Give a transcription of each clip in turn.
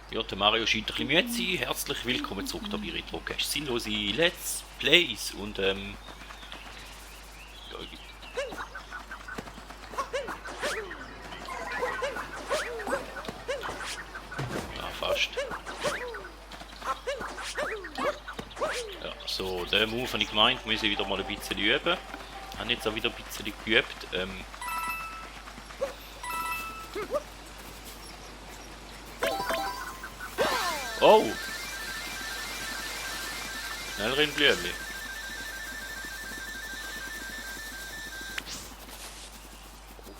Ja, der Mario scheint ein bisschen müde zu sein. Herzlich willkommen zurück hier bei Retrocast. Sinnlose Let's Plays und ja, ja, fast. Ja, so, den Move habe ich gemeint, muss ich wieder mal ein bisschen üben. Ich habe jetzt auch wieder ein bisschen geübt. Oh! Schnell rein, Blümli.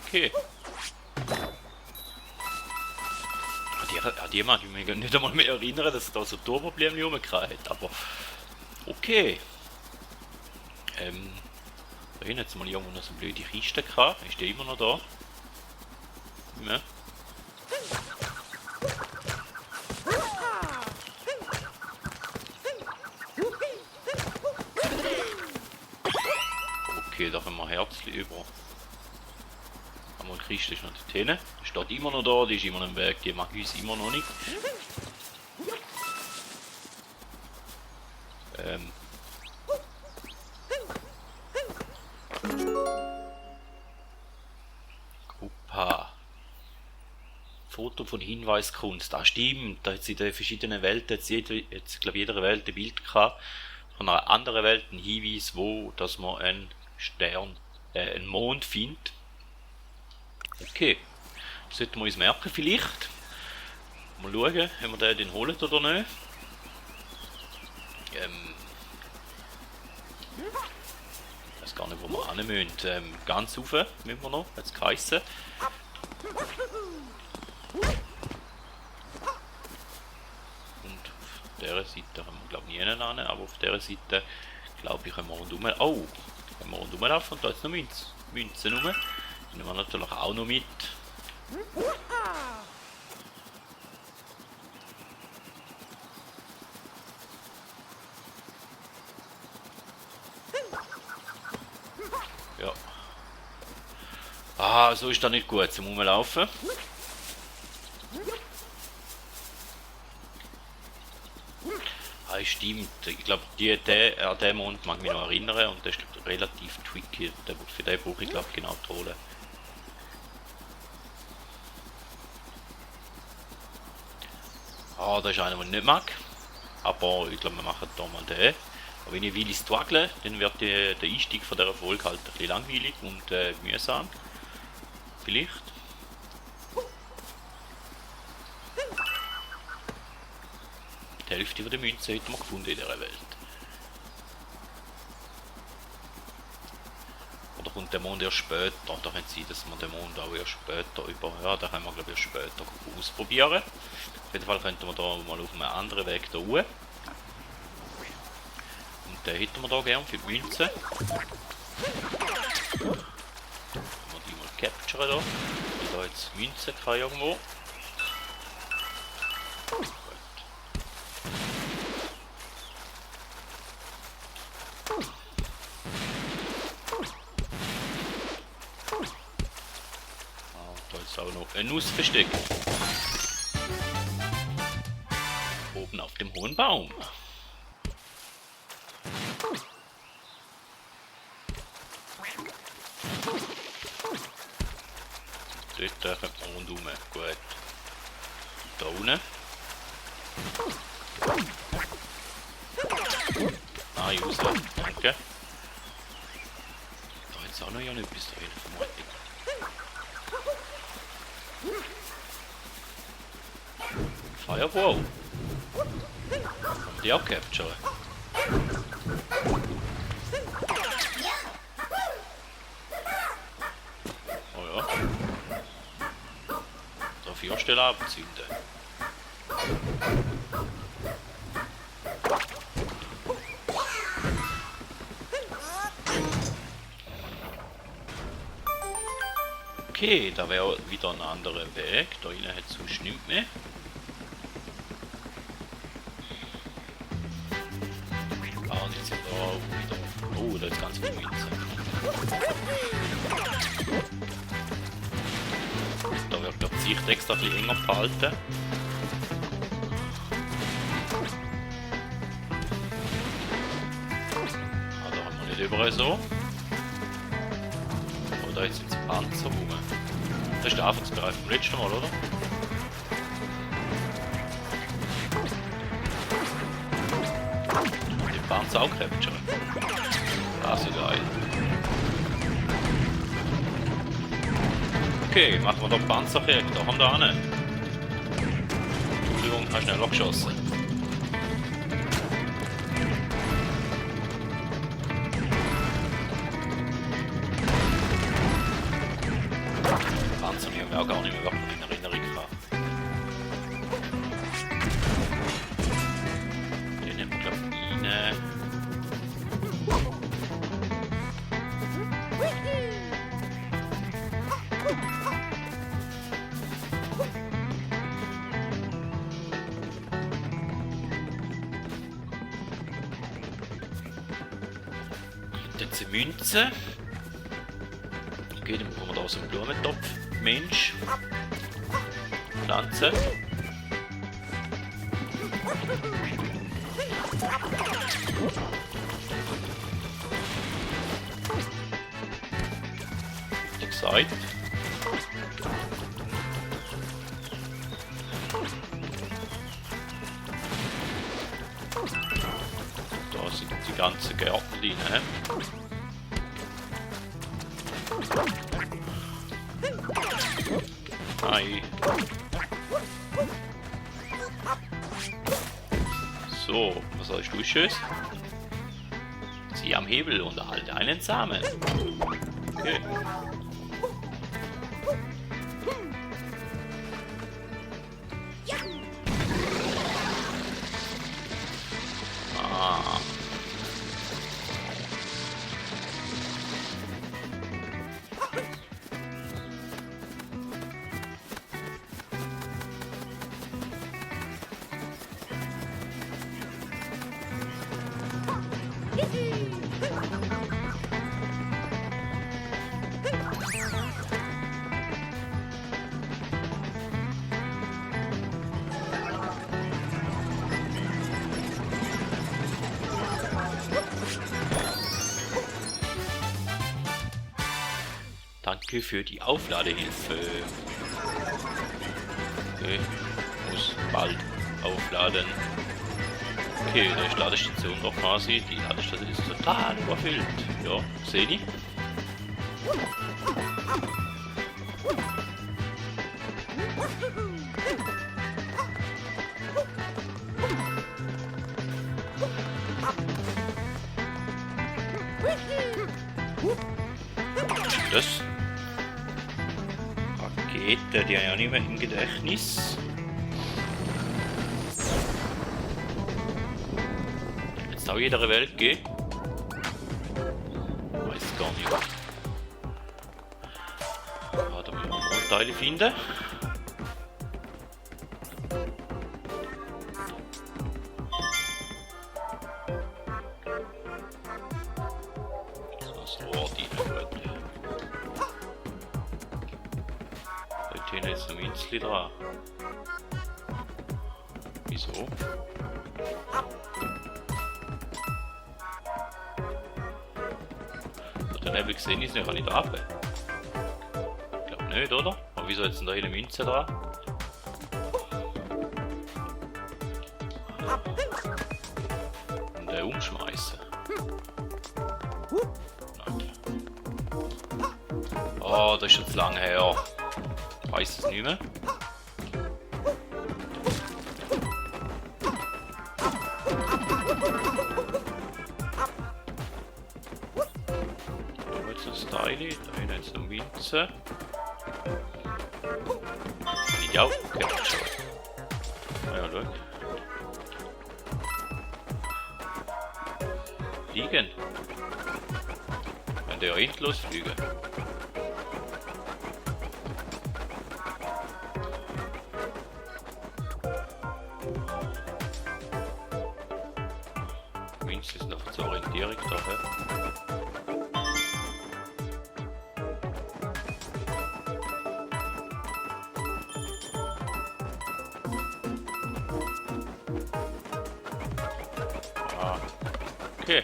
Okay. An die mag ich mich nicht einmal mehr erinnern, dass es da so Turboblümli rumgekriegt, aber okay. Da hinten jetzt mal irgendwo noch so eine blöde Kiste gehabt. Ist die immer noch da? Ja. Okay, da haben wir Herzli über. Aber die Kiste ist noch dort hinten. Die steht immer noch da, die ist immer noch im Weg, die mag uns immer noch nicht. Gruppe. Foto von Hinweiskunst. Ah, stimmt. Da hat sie in den verschiedenen Welten, jetzt glaube jeder Welt ein Bild gehabt. Von einer anderen Welt ein Hinweis, wo, dass man einen Stern, einen Mond findet. Okay. Das sollten wir uns merken vielleicht. Mal schauen, ob wir den holen oder nicht. Ich weiß gar nicht, wo wir hin müssen. Ganz rauf müssen wir noch, hat es geheissen. Und auf dieser Seite haben wir glaube ich nie einen an, aber auf dieser Seite glaube ich können wir rundum. Oh! Können wir rundum laufen und da ist noch Münzen rum. Die nehmen wir natürlich auch noch mit. Ja. Ah, so ist das nicht gut zum Rumlaufen. Ah, stimmt. Ich glaube, an den Mond mag ich mich noch erinnern und das ist glaub, relativ tricky. Für den brauche ich glaube genau die Rolle. Ah, das ist einer, den ich nicht mag. Aber ich glaube, wir machen hier mal den. Aber wenn ich will struggle, dann wird der Einstieg von dieser Folge halt ein bisschen langweilig und mühsam. Vielleicht. Die Hälfte der Münzen hätten wir gefunden in dieser Welt. Oder kommt der Mond erst später? Da kann es sein, dass man den Mond auch erst später über... Ja, da können wir glaube ich erst später ausprobieren. Auf jeden Fall könnten wir da mal auf einem anderen Weg da hoch. Und den hätten wir da gern für die Münzen. Können wir die mal capturen da. Ich da jetzt Münzen kann irgendwo. Auch noch eine Nuss versteckt. Oben auf dem hohen Baum. Dort kommt man rundherum. Gut. Da unten. Ah, raus. Danke. Da hat es auch noch ja nicht bis dahin vermutlich. Firewall. Die auch capture. Oh ja. Da 4 Stellen abzünden. Okay, da wäre wieder ein anderer Weg. Da innen hat es sonst nichts mehr. Ah, und jetzt sind wir auch wieder. Oh, da ist ganz viel Münze. Da wird die Sicht extra ein bisschen enger behalten. bleiben so. Oder jetzt sind es Panzer rum. Das ist der Anfangsbereich vom letzten Mal, oder? Die Panzer auch capturen. Also geil. Okay, machen wir doch Panzerkrieg. Da haben wir einen. Entschuldigung, hast schneller geschossen. Panzer haben wir auch gar nicht mehr wirklich in Erinnerung gehabt. Den nehmen wir, glaube ich, rein. Jetzt eine Münze. Okay, dann brauchen wir da so einen Blumentopf. Mensch. Pflanze. Wie gesagt. Da sind die ganzen Gärten drin. Hi. So, was hast du Schönes? Zieh am Hebel und erhalte einen Samen. Okay. Ah. Danke für die Aufladehilfe. Okay, muss bald aufladen. Okay, da ist die Ladestation doch quasi. Die Ladestation ist total überfüllt. Ja, sehe ich. Das Rakete, die habe ich auch nicht mehr im Gedächtnis. Jetzt auch jeder Welt gehen. Weiß gar nicht. Da müssen wir Mondteile finden. Das Rohr, die gut. Hier ist ein Münzli dran. Wieso? Dann habe ich gesehen, ist noch nicht ab. Ich glaube nicht, oder? Aber wieso jetzt da eine Münze dran? Und umschmeißen. Oh, das ist schon zu lange her. Ich weiß es nicht mehr. Da jetzt ein Style, da hinten jetzt eine Münze. Kann ich auch? Ja, schon. Ah ja, schau. Fliegen. Kann der ja endlos fliegen. Münze ist noch zur Orientierung da. Ah, okay.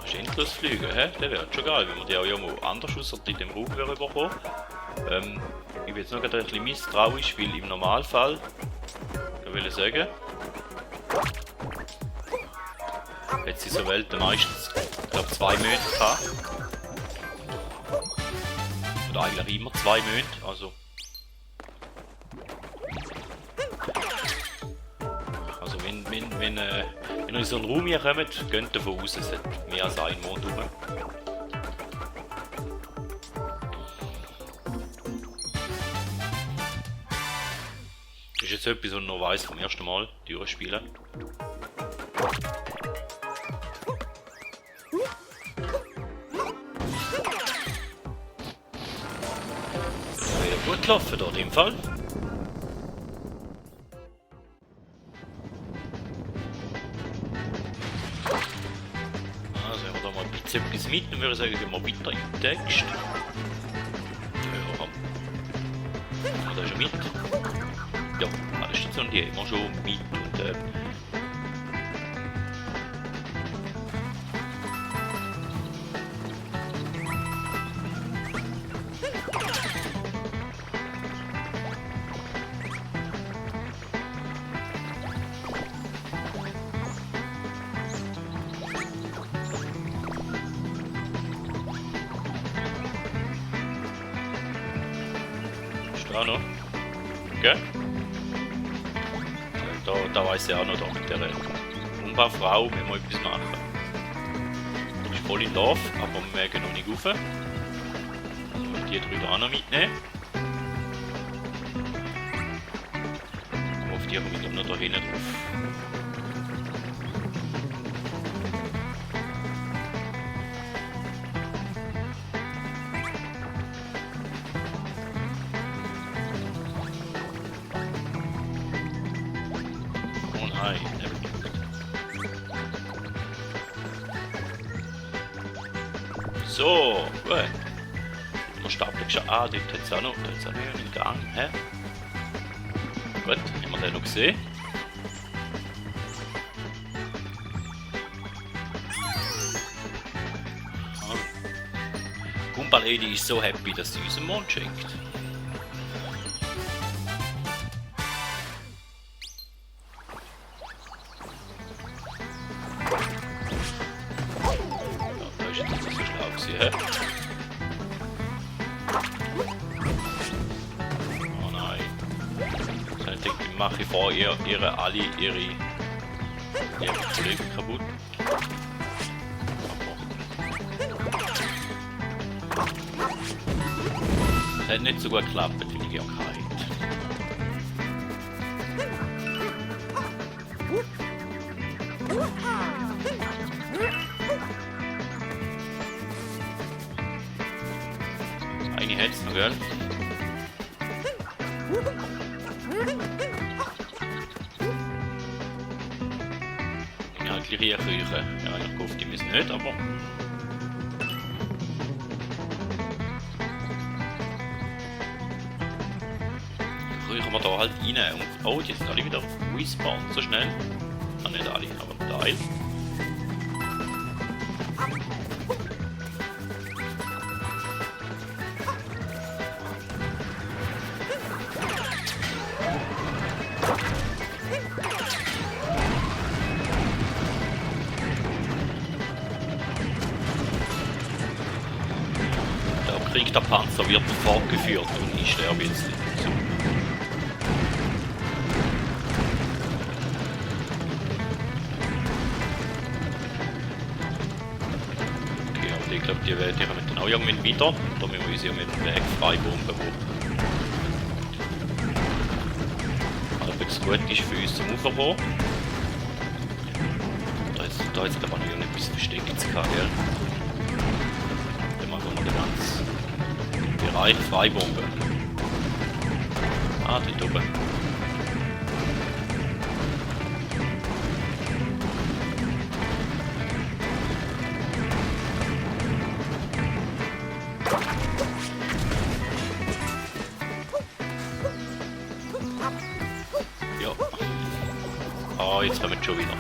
Kannst du endlos fliegen, hä? Der wäre schon geil, wenn wir die auch irgendwo anders außer in dem Raum bekommen. Ich bin jetzt noch gerade ein bisschen misstrauisch, weil im Normalfall, ich will sagen, jetzt in so Welten meistens, ich glaube 2 Monate gehabt. Oder eigentlich immer 2 Monate, also. Also wenn ihr in so einen Raum hier kommt, geht davon aus, es hat mehr als einen Mond rum. Das ist jetzt etwas, was ich noch weiss vom ersten Mal durchspielen. Das ist wieder gut gelaufen dort im Fall. Also wenn wir da mal ein bisschen etwas mit, dann würde ich sagen, gehen wir weiter im Text. Ja, haben wir da schon mit? Ja, alle Stationen, die haben wir schon mit und ist da noch? Okay. Da weiss ich auch noch, da mit der Umbaufrau, wenn wir etwas machen. Die ist voll in Dorf, aber wir gehen noch nicht rauf. Ich möchte die drüber auch noch mitnehmen. Aber auf die komme ich noch da hinten drauf. Nein, so, gut. Wir stapeln schon. Ah, dort hat es auch noch einen Gang. Hä? Gut, haben wir den noch gesehen? Ah. Gumball Lady ist so happy, dass sie uns einen Mond schenkt. Oh nein. Ich denke, ich mache vor alle ihre Kollegen kaputt. Das hat nicht so gut geklappt, finde ich auch kein. Eine hätt's noch, gell? Ja, gleich hier Küche. Ja, ich hoffe, die müssen nicht, aber. Rühren wir da halt rein. Und, oh, die sind alle wieder respawned so schnell. Ah, nicht alle, aber ein Teil. Der Panzer wird fortgeführt und ich sterbe jetzt nicht. So. Okay, aber ich glaube, die kommen dann auch irgendwann weiter. Da müssen wir uns ja mit dem Weg freibomben, wo halbwegs gut ist für uns zum Aufkommen. Da jetzt aber noch irgendetwas Verstecktes gehabt, gell? Dann machen wir den ganzen Bereich Freibombe. Ah, dort oben. Ja. Ah, jetzt kommen wir schon wieder.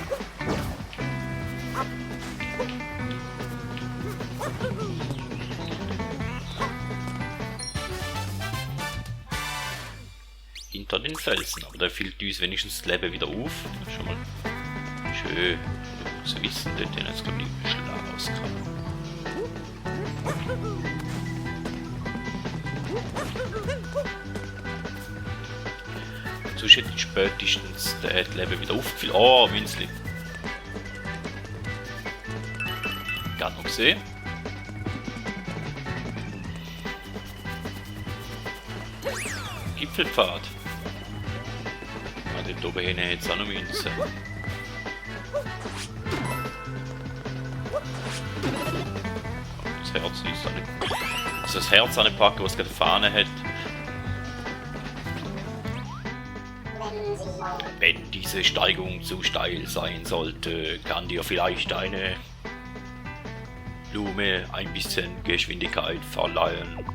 hinter den Felsen. Aber da füllt uns wenigstens das Leben wieder auf. Das ist schon mal schön. Zu wissen, dort jetzt glaube ich nicht schlau rauskam. Sonst hätte ich spätestens das Leben wieder aufgefüllt. Oh, Winzli. Gerade noch gesehen. Gipfelpfad. Dort oben hin jetzt auch noch Münzen. Das Herz ist auch nicht. Also das Herz anpacken, was gerade Fahne hat. Wenn diese Steigung zu steil sein sollte, kann dir vielleicht eine Blume ein bisschen Geschwindigkeit verleihen.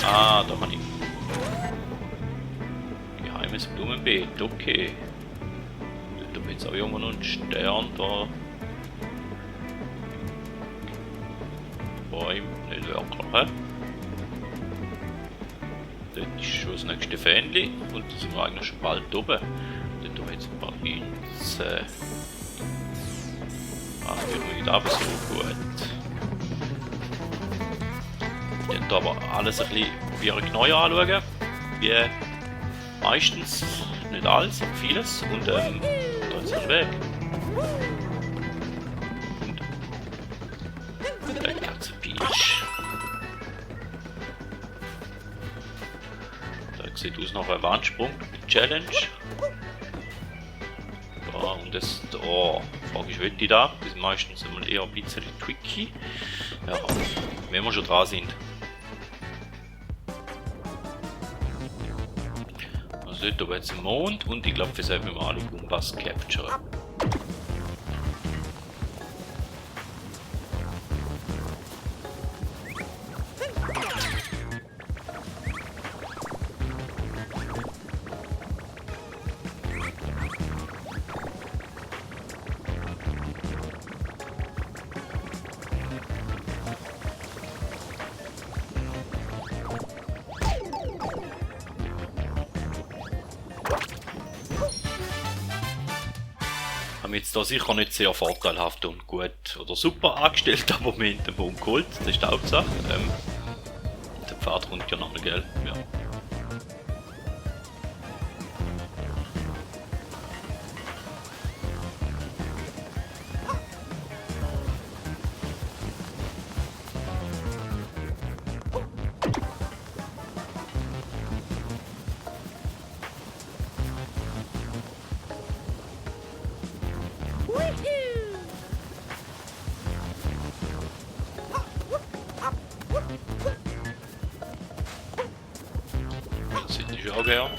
Ah, da kann ich. Geheimes Blumenbeet, okay. Da bin jetzt auch irgendwo noch ein Stern da. Bäume, nicht wirklich, hä? Dort ist schon das nächste Fähnli und da sind wir eigentlich schon bald oben. Dort haben wir jetzt ein paar Münzen. Ach, die haben wir nicht aber so gut. Ich werde aber alles ein bisschen neu anschauen. Wie meistens, nicht alles, aber vieles. Und da ist ein Weg. Und der ganze Beach. Da sieht aus nach einer Wandsprung-Challenge. Ja, und das da, frage ich, will die da? Die sind meistens immer eher ein bisschen tricky. Ja, wenn wir schon dran sind. Also dort oben jetzt ein Mond und ich glaube, wir sollten mal alle Gumbas capturen. Haben jetzt da sicher nicht sehr vorteilhaft und gut oder super angestellt, aber wir haben den Baum geholt, das ist die Hauptsache. Der Pfad kommt ja nochmal, gell? Ja. Auch gern.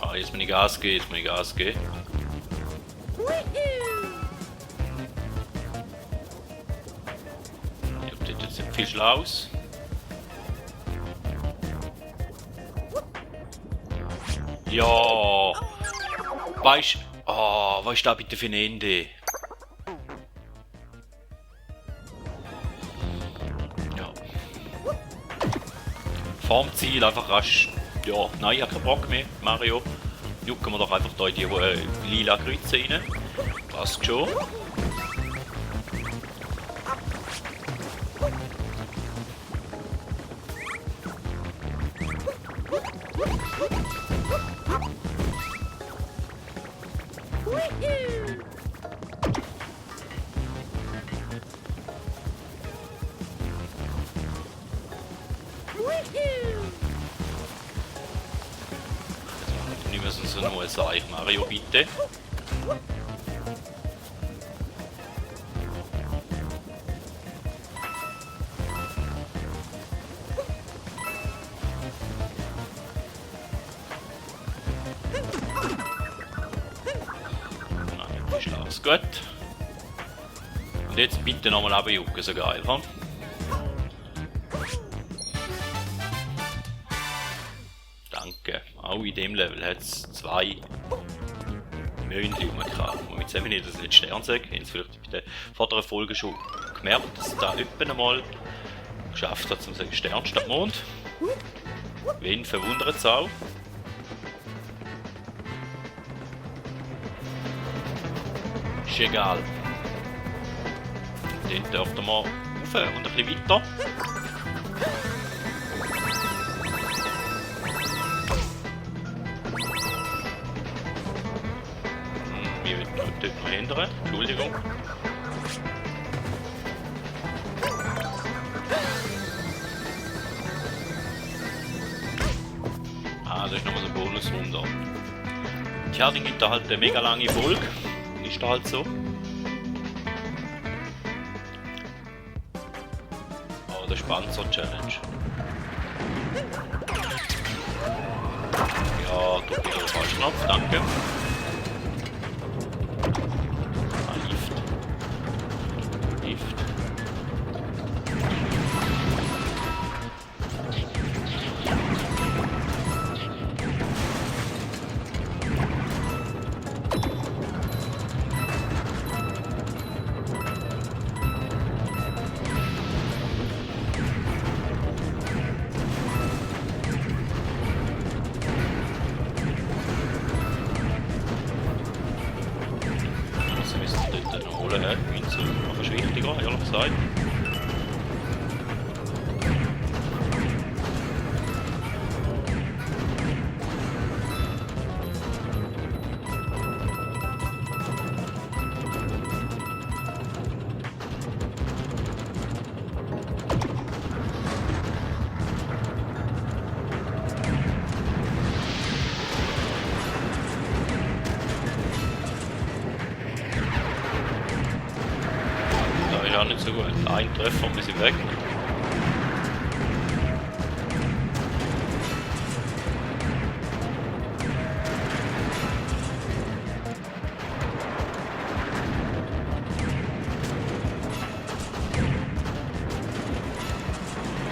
Ah, jetzt muss ich Gas geben, jetzt muss ich Gas geben. Ich hab dort jetzt nicht viel Schlaus. Ja! Weißt du, oh, was ist da bitte für ein Ende? Vorm Ziel einfach rasch. Ja, nein, ich habe keinen Bock mehr, Mario. Jucken wir doch einfach da in die lila Kreuze rein. Passt schon. Nicht mehr so ein neues Eich, Mario, bitte. Nein, Schlaus, gut. Und jetzt bitte nochmal runterjucken, so geil, hm? Danke. Auch in dem Level hat es 2 Mönche rumgehabt. Und mit 7 das letzte Stern sagen, haben sie vielleicht bei der vorderen Folge schon gemerkt, dass da etwa einmal geschafft hat, zum sagen Stern statt Mond. Wen verwundert es auch? Ist egal. Den dürft ihr mal rauf und ein bisschen weiter. Wir wollen dort noch ändern. Entschuldigung. Ah, das ist nochmal so ein Bonusrunde. Tja, dann gibt er halt eine mega lange Folge. Ist da halt so. Oh, der Panzer-Challenge. Ja, drück wieder den falschen Knopf, danke. Ah, Lift. Lift. Aber ist wichtiger, ehrlich gesagt. Ja, nicht so gut. Ein Treffer und wir sind weg.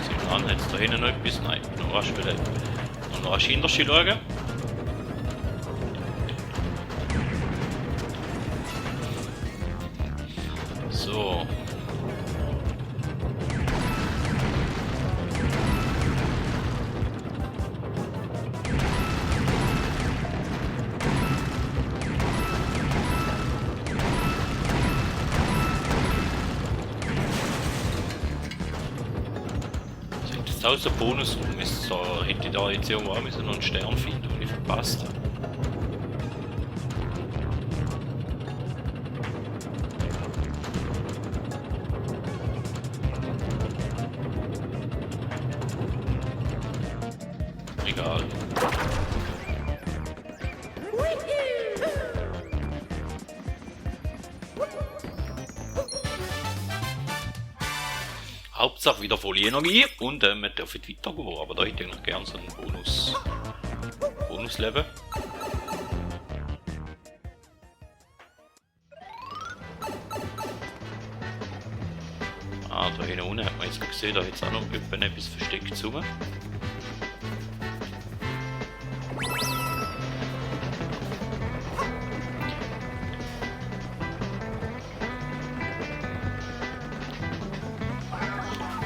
Sind wir an, jetzt da hinten noch etwas? Nein, noch rasch wieder. Noch rasch hinter sich schauen. So. Auch so ein Bonus rum ist, so hätte ich da jetzt irgendwo auch noch einen Stern finden, den ich verpasst habe. Egal. Hauptsache wieder volle Energie und wir dürfen weitergehen, aber da hätte ich noch gerne so einen Bonus-Level. Ah, da hinten unten hat man jetzt gesehen, da hat es auch noch etwas versteckt zu.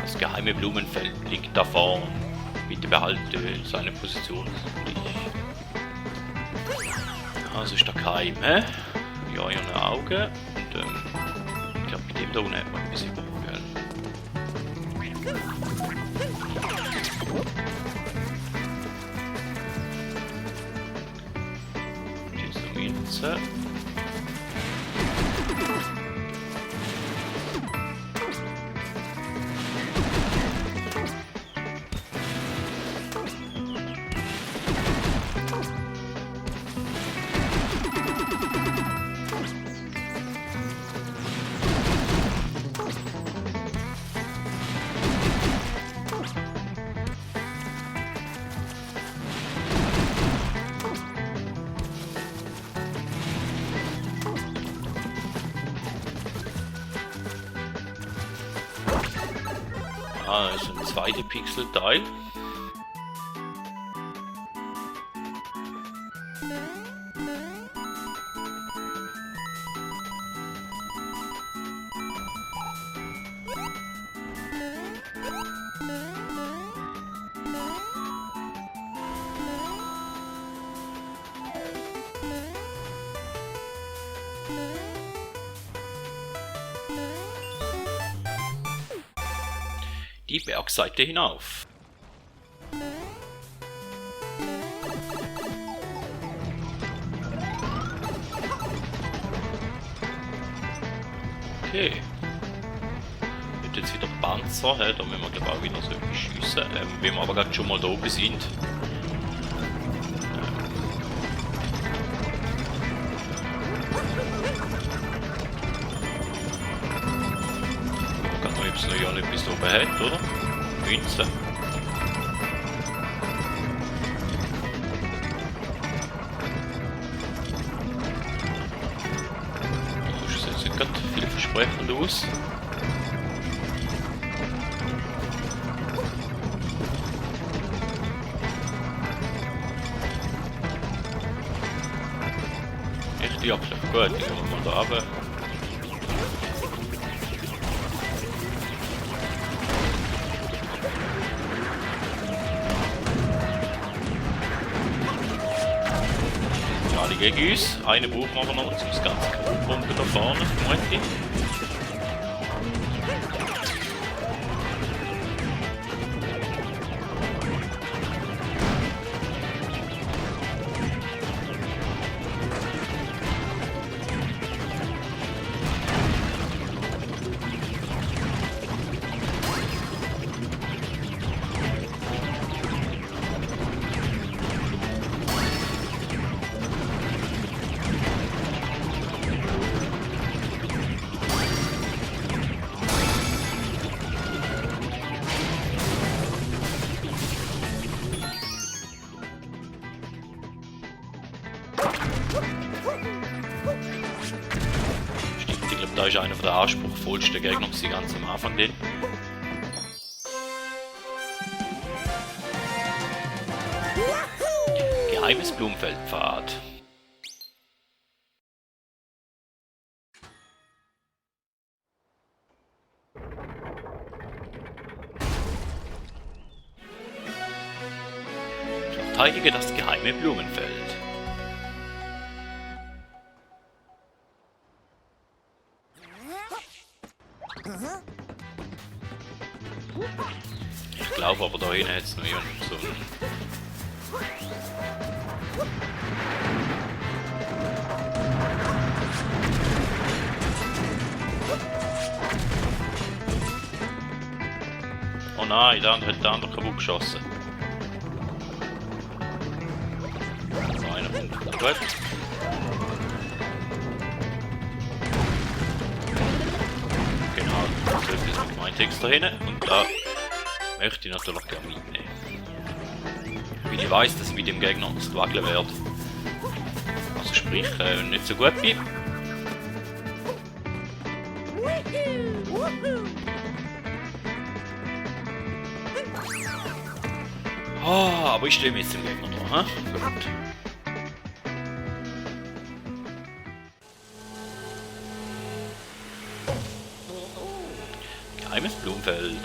Das geheime Blumenfeld liegt da vorn. Bitte behalte seine Position. Also ist da kein, hä? Ja, in den Augen. Und ich glaube, mit dem da unten hat man ein bisschen Bock, gell? Diese Minze. Ah, das ist ein zweiter Pixelteil. die Bergseite hinauf. Okay. Wird jetzt wieder Panzer, da müssen wir glaube auch wieder so etwas schiessen. Wenn wir aber gerade schon mal da oben sind. Gerade noch, ob es noch ja nicht bis oben hat, oder? Münzen. Das sieht jetzt gerade vielversprechend aus. Echt wirklich gut, die kommen wir mal da runter. Alle gegen uns. Einen brauchen wir aber noch, um das ganze Pumpen da vorne, vermutlich. Stimmt, ich glaube, da ist einer der anspruchsvollsten Gegner ganz am Anfang drin. Geheimes Blumenfeldpfad. Verteidige das geheime Blumenfeld. Ich glaube aber da hinten hat es noch jemand so einen... Oh nein, der andere hat den anderen kaputt geschossen. So, einer Punkt. Gut. Genau, so etwas mit meinem Text da hinten. Und da möchte ich natürlich gerne mitnehmen. Weil ich weiss, dass ich mit dem Gegner strugglen werde. Also sprich, nicht so gut bin. Oh, aber ich stehe mit dem Gegner da, hä? Gut. Geheimes Blumenfeld.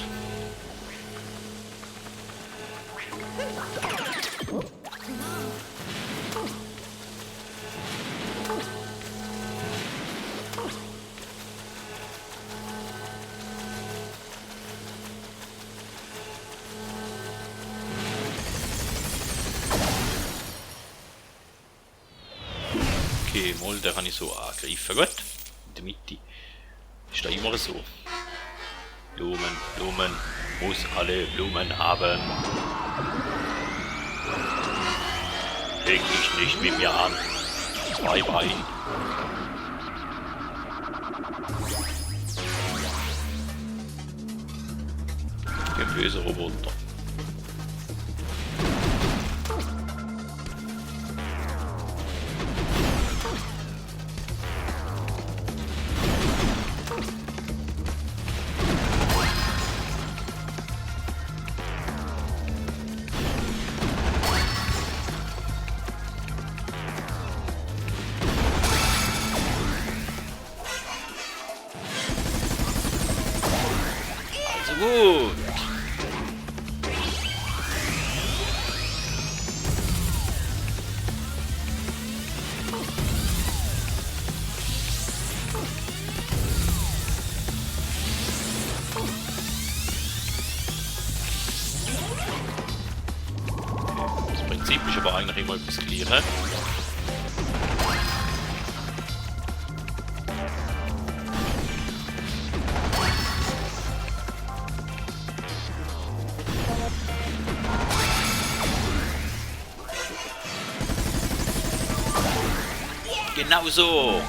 Okay, mal, den kann ich so angreifen. Gut, in der Mitte ist da immer so. Blumen, Blumen, muss alle Blumen haben. Leg dich nicht mit mir an. Zwei Bein. Der böse Roboter. Gut. eigentlich immer etwas Gleiches. Genau so!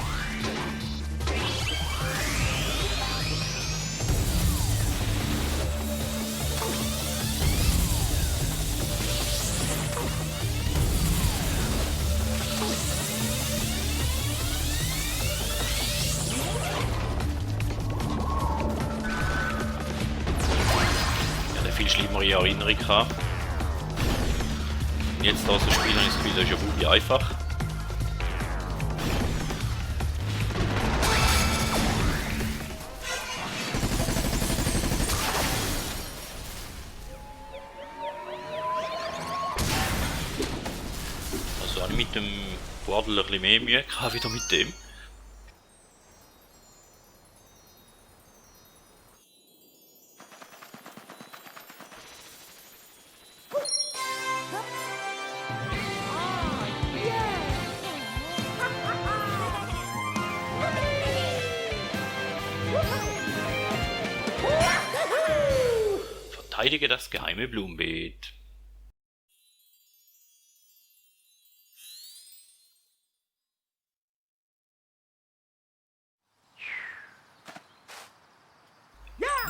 Viel schlimmere Erinnerung gehabt. Und jetzt da so spielen, habe ich das Gefühl, das ist ja wirklich einfach. Also habe ich mit dem Bordel ein bisschen mehr Mühe gehabt, wieder mit dem. Verteidige das geheime Blumenbeet.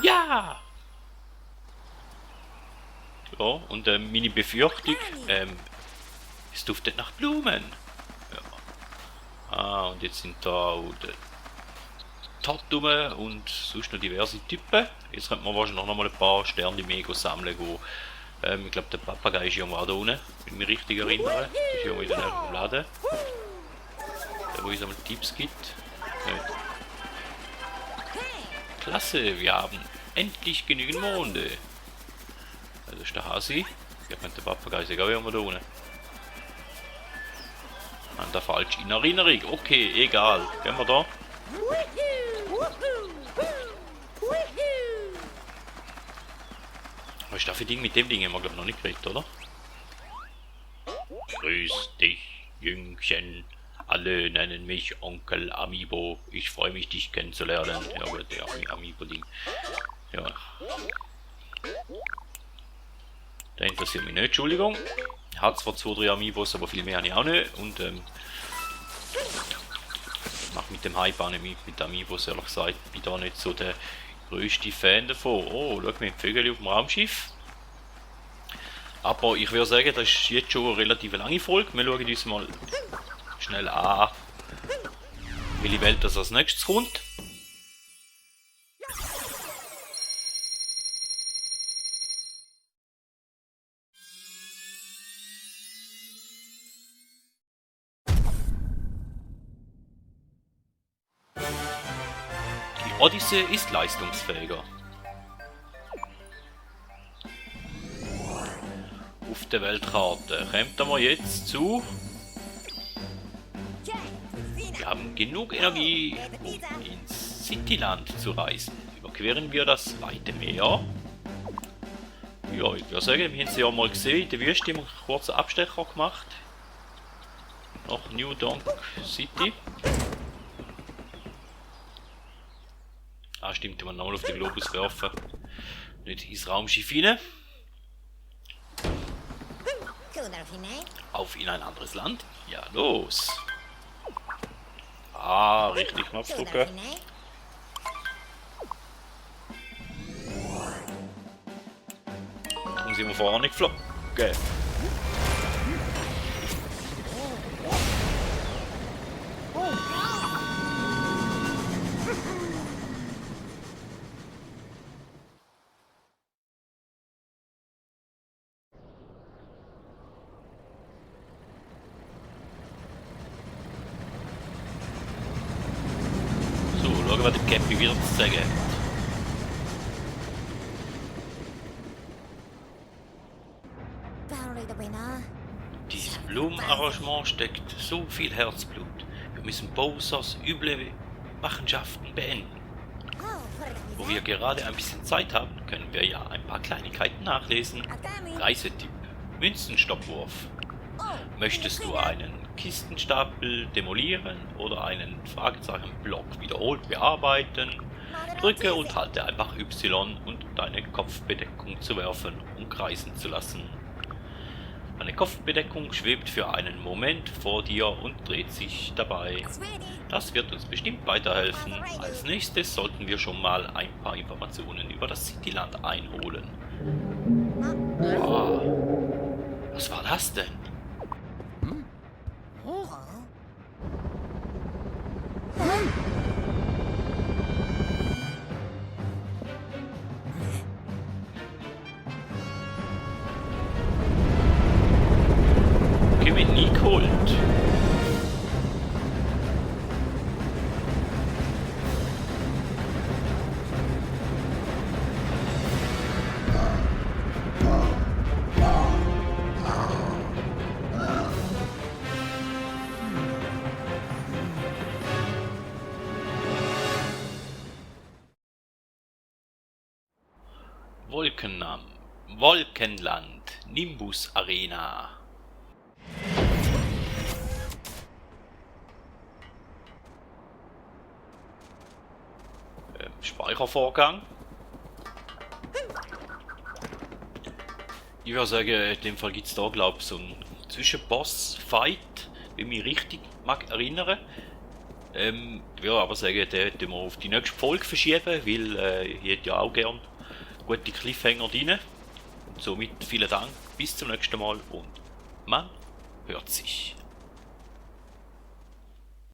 Ja! Ja, und meine Befürchtung, es duftet nach Blumen. Ja. Ah, und jetzt sind da auch die Tatum und sonst noch diverse Typen. Jetzt könnte man wahrscheinlich noch mal ein paar Sterne mehr sammeln. Ich glaube, der Papagei ist irgendwo da unten, wenn ich mich richtig erinnere. Das ist irgendwo in der Laden. Der, wo uns einmal Tipps gibt. Nicht. Klasse, wir haben endlich genügend Monde. Das ist der Hasi. Hier könnte der Papagei sein, irgendwo da unten. An der falsch in Erinnerung. Okay, egal. Gehen wir da. Was ist das für Ding? Mit dem Ding haben wir glaube ich noch nicht geredet, oder? Grüß dich, Jüngchen. Alle nennen mich Onkel Amiibo. Ich freue mich, dich kennenzulernen. Ja gut, der Amiibo-Ding. Ja. Der interessiert mich nicht, Entschuldigung. Hat zwar 2-3 Amiibos, aber viel mehr habe ich auch nicht. Und mache mit dem Hype auch nicht mit Amiibos, ehrlich gesagt. Bin da nicht so der größte Fan davon. Oh, schau mal, Vögel auf dem Raumschiff. Aber ich würde sagen, das ist jetzt schon eine relativ lange Folge. Wir schauen uns mal schnell an, welche Welt das als nächstes kommt. Die Odyssee ist leistungsfähiger. Auf der Weltkarte kommen wir jetzt zu. Wir haben genug Energie, um ins Cityland zu reisen. Überqueren wir das weite Meer. Ja, ich würde sagen, wir haben sie ja mal gesehen. In der Wüste haben wir einen kurzen Abstecher gemacht. Nach New Donk City. Ah, stimmt, wenn wir nochmal auf den Globus werfen. Nicht ins Raumschiff rein. Auf in ein anderes Land? Ja, los! Ah, richtig, Knopf drücken. Darum sind wir vorher nicht geflogen. Schauen wir den Cappy wieder zu sagen. Dieses Blumenarrangement steckt so viel Herzblut. Wir müssen Bowsers üble Machenschaften beenden. Wo wir gerade ein bisschen Zeit haben, können wir ja ein paar Kleinigkeiten nachlesen. Reisetipp: Münzenstoppwurf. Möchtest du einen Kistenstapel demolieren oder einen Fragezeichen-Block wiederholt bearbeiten? Drücke und halte einfach Y, um deine Kopfbedeckung zu werfen und kreisen zu lassen. Eine Kopfbedeckung schwebt für einen Moment vor dir und dreht sich dabei. Das wird uns bestimmt weiterhelfen. Als nächstes sollten wir schon mal ein paar Informationen über das Cityland einholen. Wow. Was war das denn? Gewinn nie geholt. Wolkenland, Nimbus Arena. Speichervorgang. Ich würde sagen, in dem Fall gibt es da, glaube ich, so einen Zwischenboss-Fight, wenn ich mich richtig mag erinnern. Ich würde aber sagen, den wir auf die nächste Folge verschieben, weil ich hätte ja auch gern gute Cliffhanger drin. Und somit vielen Dank, bis zum nächsten Mal und man hört sich.